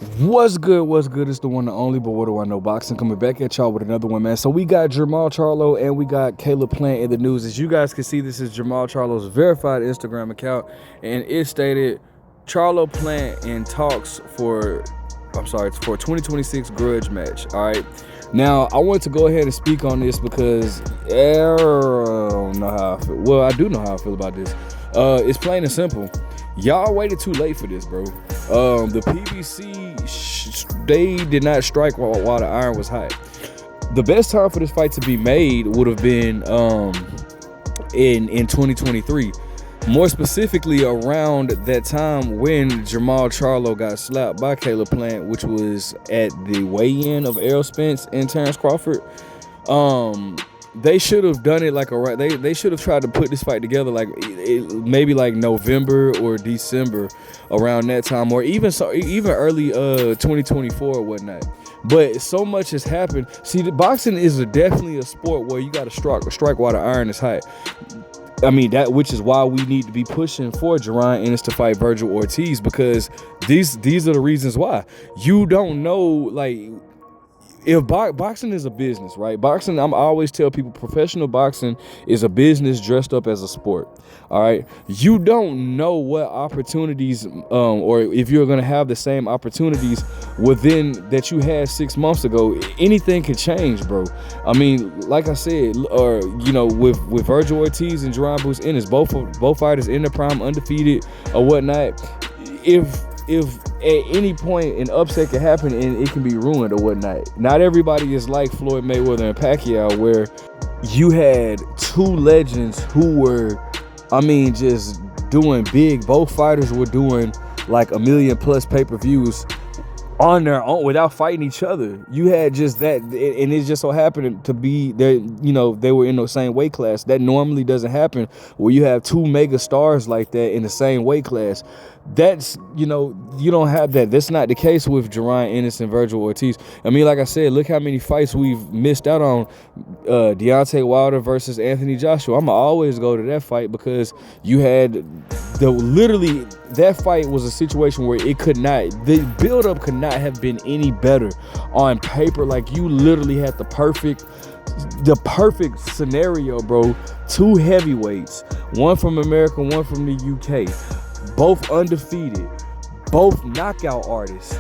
What's good? What's good? It's the one and only, but what do I know? Boxing coming back at y'all with another one, man. So we got Jermall Charlo and we got Caleb Plant in the news. As you guys can see, this is Jermall Charlo's verified Instagram account, and it stated Charlo Plant in talks for, it's for 2026 grudge match. All right. Now I want to go ahead and speak on this because I don't know how I feel. Well, I do know how I feel about this. It's plain and simple. Y'all waited too late for this, bro. The PBC, they did not strike while the iron was hot. The best time for this fight to be made would have been in 2023. More specifically, around that time when Jermall Charlo got slapped by Caleb Plant, which was at the weigh-in of Errol Spence and Terrence Crawford. They should have done it like they should have tried to put this fight together like maybe like November or December, around that time, or even early 2024 or whatnot. But so much has happened. See, the boxing is definitely a sport where you got to strike while the iron is hot. I mean, that, which is why we need to be pushing for Jerron Ennis to fight Virgil Ortiz, because these are the reasons why. You don't know, like, if boxing is a business, right? Boxing, I always tell people, professional boxing is a business dressed up as a sport. All right, you don't know what opportunities, or if you're gonna have the same opportunities within that you had 6 months ago. Anything can change, bro. I mean, like I said, or with Virgil Ortiz and Jerron Bruce Ennis, both fighters in their prime, undefeated or whatnot. If at any point an upset can happen and it can be ruined or whatnot. Not everybody is like Floyd Mayweather and Pacquiao, where you had two legends who were, I mean, just doing big. Both fighters were doing like 1 million plus pay-per-views on their own without fighting each other. You had just that, and it just so happened to be that, they were in the same weight class. That normally doesn't happen where you have two mega stars like that in the same weight class. That's, you don't have that. That's not the case with Jerron Ennis and Virgil Ortiz. I mean, like I said, look how many fights we've missed out on. Deontay Wilder versus Anthony Joshua. I'm going to always go to that fight because you had that fight was a situation where the buildup could not have been any better on paper. Like, you literally had the perfect scenario, bro. Two heavyweights, one from America, one from the UK. Both undefeated, both knockout artists,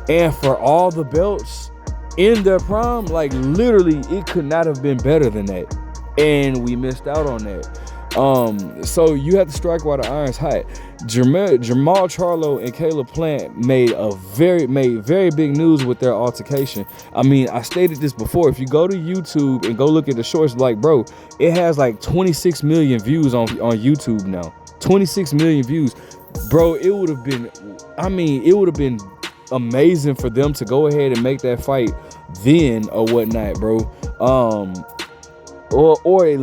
and for all the belts in their prime, like, literally it could not have been better than that, and we missed out on that. So you have to strike while the iron's hot. Jermall Charlo and Caleb Plant made very big news with their altercation. I mean, I stated this before. If you go to YouTube and go look at the shorts, like, bro, it has like 26 million views on YouTube now. 26 million views, bro. It would have been amazing for them to go ahead and make that fight then or whatnot, bro. Or at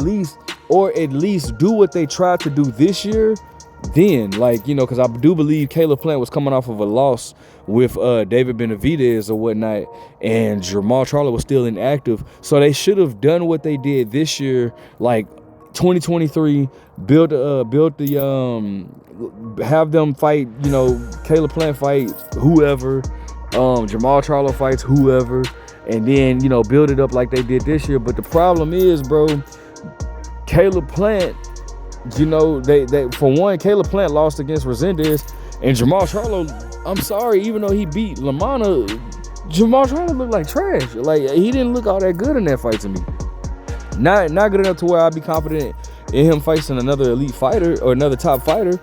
least do what they tried to do this year. Then, like, because I do believe Caleb Plant was coming off of a loss with David Benavidez or whatnot, and Jermall Charlo was still inactive. So they should have done what they did this year, like 2023, have them fight, Caleb Plant fight whoever, Jermall Charlo fights whoever, and then, build it up like they did this year. But the problem is, bro, Caleb Plant, they for one, Caleb Plant lost against Resendez, and Jermall Charlo, I'm sorry, even though he beat LaManna, Jermall Charlo looked like trash. Like, he didn't look all that good in that fight to me. Not good enough to where I'd be confident in him facing another elite fighter or another top fighter.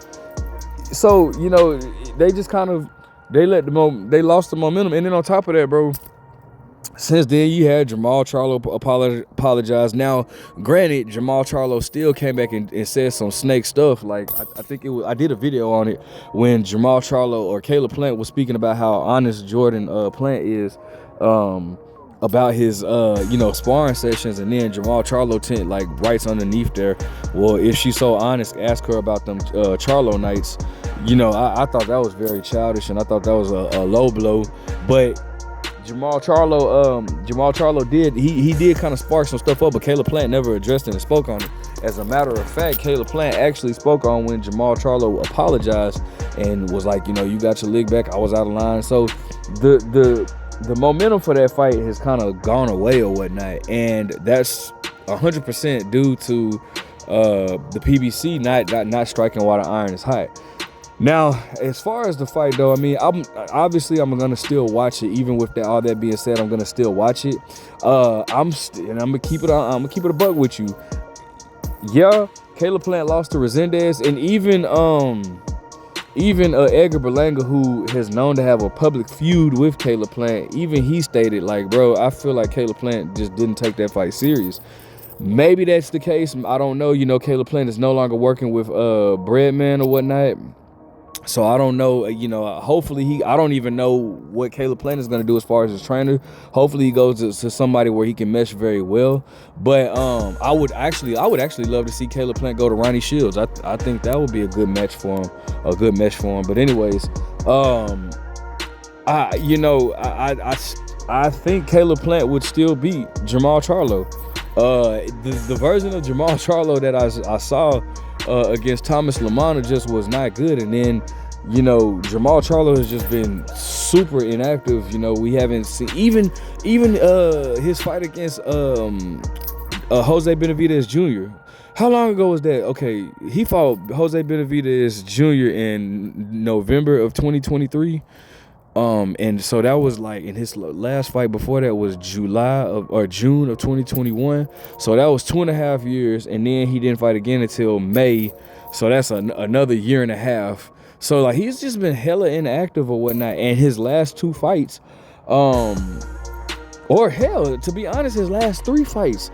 So, they just they lost the momentum. And then on top of that, bro, since then you had Jermall Charlo apologize. Now, granted, Jermall Charlo still came back and said some snake stuff. Like, I think I did a video on it when Jermall Charlo or Caleb Plant was speaking about how honest Jordan Plant is, about his sparring sessions, and then Jermall Charlo writes underneath there, well, if she's so honest, ask her about them Charlo nights. I thought that was very childish, and I thought that was a low blow. But Jermall Charlo did kind of spark some stuff up, but Caleb Plant never addressed it and spoke on it. As a matter of fact, Caleb Plant actually spoke on when Jermall Charlo apologized and was like, you got your leg back, I was out of line. So, the momentum for that fight has kind of gone away or whatnot, and that's 100% due to the PBC not striking while the iron is hot. Now, as far as the fight though, I mean, I'm gonna still watch it. Even with all that being said, I'm gonna still watch it. I'm gonna keep it a buck with you. Yeah, Caleb Plant lost to Resendez, and even Edgar Berlanga, who has known to have a public feud with Caleb Plant, even he stated, like, bro, I feel like Caleb Plant just didn't take that fight serious. Maybe that's the case. I don't know. You know, Caleb Plant is no longer working with Breadman or whatnot. So I don't know, you know, hopefully I don't even know what Caleb Plant is going to do as far as his trainer. Hopefully he goes to somebody where he can mesh very well. But I would actually love to see Caleb Plant go to Ronnie Shields. I think that would be a good match for him, But anyways, I think Caleb Plant would still beat Jermall Charlo. The version of Jermall Charlo that I saw against Thomas Lamana just was not good. And then, you know, Jermall Charlo has just been super inactive. You know, we haven't seen even his fight against Jose Benavidez Jr. How long ago was that? Okay, he fought Jose Benavidez Jr. in November of 2023. And so that was like, in his last fight before that was June of 2021. So that was 2.5 years, and then he didn't fight again until May. So that's another year and a half. So like, he's just been hella inactive or whatnot. And his last 2 fights, or hell, to be honest, his last 3 fights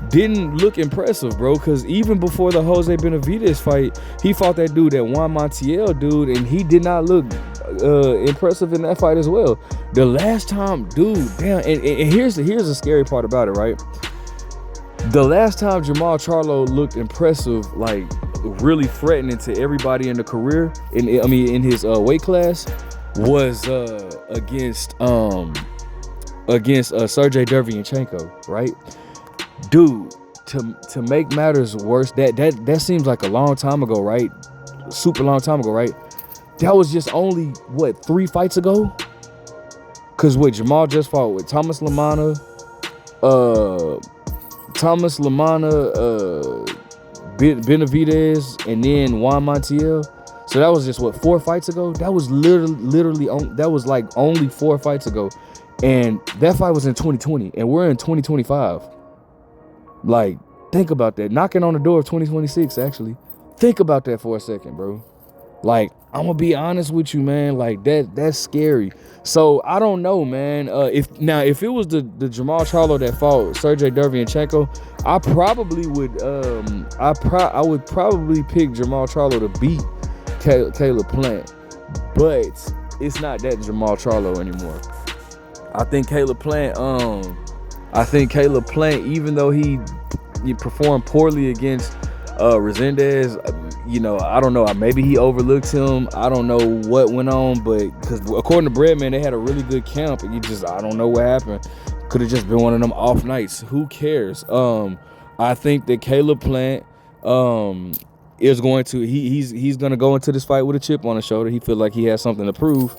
didn't look impressive, bro. Because even before the Jose Benavidez fight, he fought that dude, that Juan Montiel dude, and he did not look impressive in that fight as well. The last time, dude, damn. And here's the scary part about it, right? The last time Jermall Charlo looked impressive, like really threatening to everybody in the career, in his weight class, was against Sergey Derevyanchenko, right? Dude, to make matters worse, that seems like a long time ago, right? Super long time ago, right? That was just only, what, 3 fights ago? Because what, Jermall just fought with Thomas Lamana, Benavidez, and then Juan Montiel. So that was just, what, 4 fights ago? That was literally that was like only 4 fights ago. And that fight was in 2020, and we're in 2025. Like, think about that. Knocking on the door of 2026, actually. Think about that for a second, bro. Like, I'm gonna be honest with you, man. Like, that's scary. So I don't know, man. If it was the Jermall Charlo that fought Sergey Derevyanchenko, I probably would I would probably pick Jermall Charlo to beat Caleb Plant. But it's not that Jermall Charlo anymore. I think Caleb Plant, even though he performed poorly against Resendez, you know, I don't know, maybe he overlooked him. I don't know what went on, but because according to Breadman, they had a really good camp, and I don't know what happened. Could have just been one of them off nights. Who cares? I think that Caleb Plant is going to he's going to go into this fight with a chip on his shoulder. He feels like he has something to prove,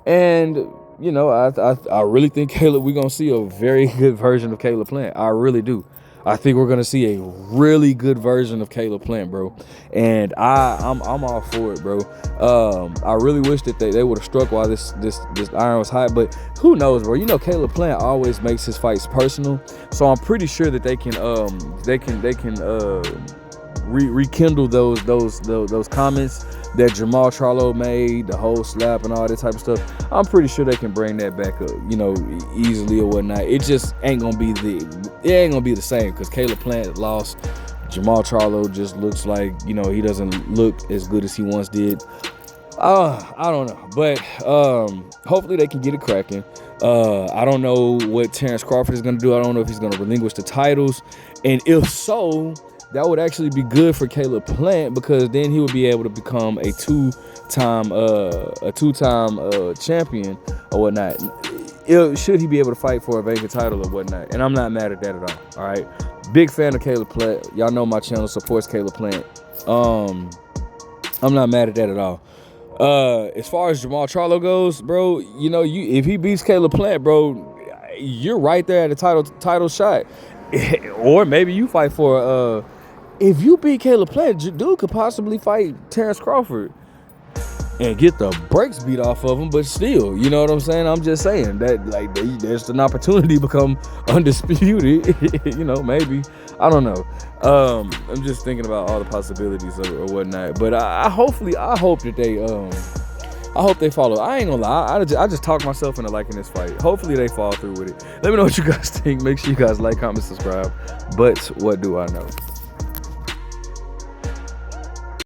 and you know, I really think we're going to see a very good version of Caleb Plant. I really do. I think we're going to see a really good version of Caleb Plant, bro. And I'm all for it, bro. I really wish that they would have struck while this iron was hot, but who knows, bro? You know, Caleb Plant always makes his fights personal, so I'm pretty sure that they can rekindle those comments that Jermall Charlo made, the whole slap and all that type of stuff. I'm pretty sure they can bring that back up, you know, easily or whatnot. It just ain't gonna be the same, because Caleb Plant lost. Jermall Charlo just looks like, you know, he doesn't look as good as he once did. I don't know, but hopefully they can get it cracking. I don't know what Terrence Crawford is gonna do. I don't know if he's gonna relinquish the titles, and if so, that would actually be good for Caleb Plant, because then he would be able to become a two-time champion or whatnot. Should he be able to fight for a vacant title or whatnot? And I'm not mad at that at all. All right, big fan of Caleb Plant. Y'all know my channel supports Caleb Plant. I'm not mad at that at all. As far as Jermall Charlo goes, bro, you know, if he beats Caleb Plant, bro, you're right there at the title shot. Or maybe you fight for if you beat Caleb Plant, dude could possibly fight Terrence Crawford and get the brakes beat off of him, but still, you know what I'm saying? I'm just saying that, like, there's an opportunity to become undisputed. You know, maybe. I don't know. I'm just thinking about all the possibilities or whatnot. But I hope that they follow. I ain't gonna lie. I just talked myself into liking this fight. Hopefully they fall through with it. Let me know what you guys think. Make sure you guys like, comment, subscribe. But what do I know?